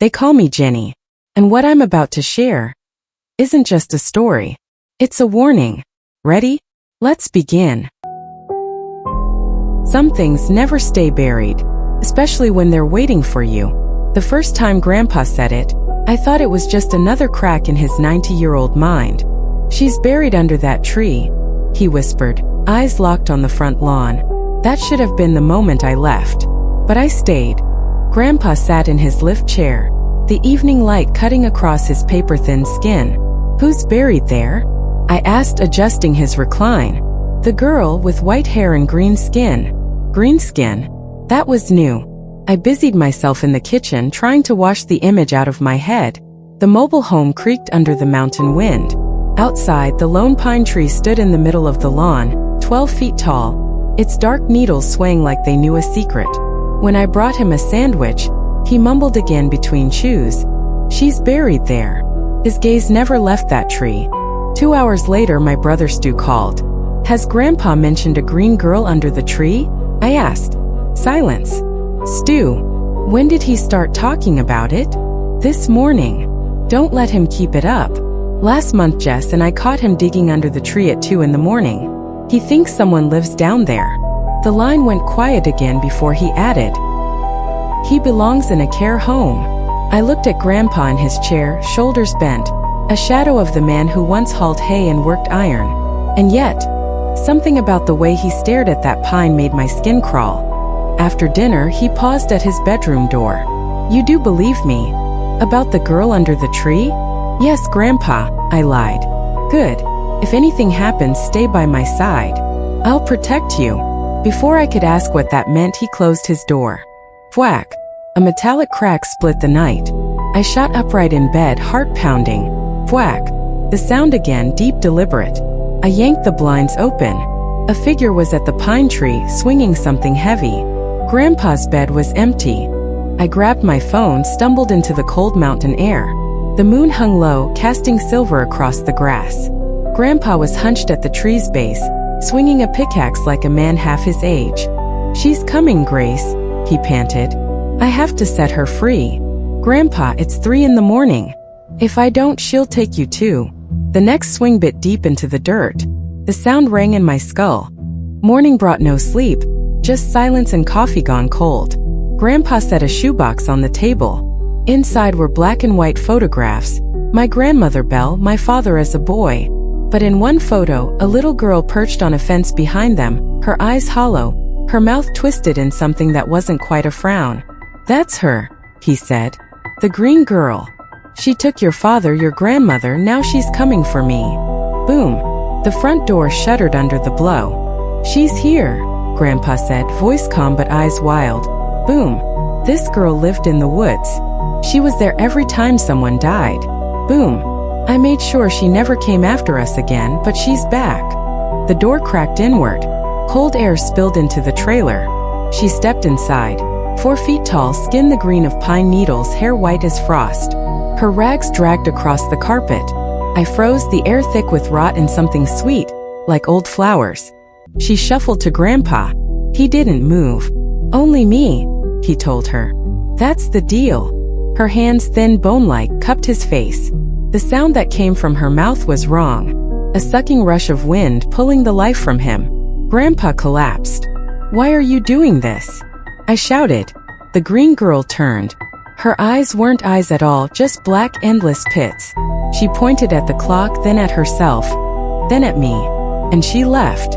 They call me Jenny. And what I'm about to share isn't just a story. It's a warning. Ready? Let's begin. Some things never stay buried, especially when they're waiting for you. The first time Grandpa said it, I thought it was just another crack in his 90-year-old mind. "She's buried under that tree," he whispered, eyes locked on the front lawn. That should have been the moment I left. But I stayed. Grandpa sat in his lift chair, the evening light cutting across his paper-thin skin. "Who's buried there?" I asked, adjusting his recline. "The girl with white hair and green skin." Green skin? That was new. I busied myself in the kitchen trying to wash the image out of my head. The mobile home creaked under the mountain wind. Outside, the lone pine tree stood in the middle of the lawn, 12 feet tall, its dark needles swaying like they knew a secret. When I brought him a sandwich, he mumbled again between chews, "She's buried there." His gaze never left that tree. 2 hours later, my brother Stu called. "Has Grandpa mentioned a green girl under the tree?" I asked. Silence. "Stu, when did he start talking about it?" "This morning." "Don't let him keep it up. Last month Jess and I caught him digging under the tree at 2 in the morning. He thinks someone lives down there." The line went quiet again before he added, "He belongs in a care home." I looked at Grandpa in his chair, shoulders bent, a shadow of the man who once hauled hay and worked iron. And yet, something about the way he stared at that pine made my skin crawl. After dinner, he paused at his bedroom door. "You do believe me about the girl under the tree?" "Yes, Grandpa," I lied. "Good. If anything happens, stay by my side. I'll protect you." Before I could ask what that meant, he closed his door. Thwack! A metallic crack split the night. I shot upright in bed, heart pounding. Thwack! The sound again, deep, deliberate. I yanked the blinds open. A figure was at the pine tree, swinging something heavy. Grandpa's bed was empty. I grabbed my phone, stumbled into the cold mountain air. The moon hung low, casting silver across the grass. Grandpa was hunched at the tree's base, swinging a pickaxe like a man half his age. "She's coming, Grace," he panted. "I have to set her free." "Grandpa, it's 3 in the morning. If I don't, she'll take you too." The next swing bit deep into the dirt. The sound rang in my skull. Morning brought no sleep, just silence and coffee gone cold. Grandpa set a shoebox on the table. Inside were black and white photographs. My grandmother Belle, my father as a boy. But in one photo, a little girl perched on a fence behind them, her eyes hollow, her mouth twisted in something that wasn't quite a frown. "That's her," he said. "The green girl. She took your father, your grandmother, now she's coming for me." Boom. The front door shuddered under the blow. "She's here," Grandpa said, voice calm but eyes wild. Boom. This girl lived in the woods. She was there every time someone died. Boom. I made sure she never came after us again, but she's back. The door cracked inward. Cold air spilled into the trailer. She stepped inside. 4 feet tall, skin the green of pine needles, hair white as frost. Her rags dragged across the carpet. I froze, the air thick with rot and something sweet, like old flowers. She shuffled to Grandpa. He didn't move. "Only me," he told her. "That's the deal." Her hands, thin, bone-like, cupped his face. The sound that came from her mouth was wrong. A sucking rush of wind pulling the life from him. Grandpa collapsed. "Why are you doing this?" I shouted. The green girl turned. Her eyes weren't eyes at all, just black, endless pits. She pointed at the clock, then at herself, then at me. And she left.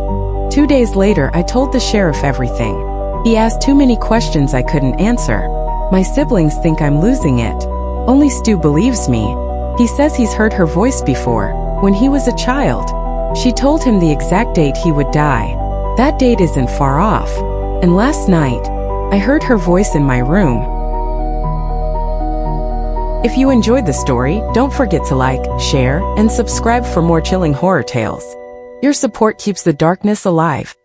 2 days later, I told the sheriff everything. He asked too many questions I couldn't answer. My siblings think I'm losing it. Only Stu believes me. He says he's heard her voice before, when he was a child. She told him the exact date he would die. That date isn't far off. And last night, I heard her voice in my room. If you enjoyed the story, don't forget to like, share, and subscribe for more chilling horror tales. Your support keeps the darkness alive.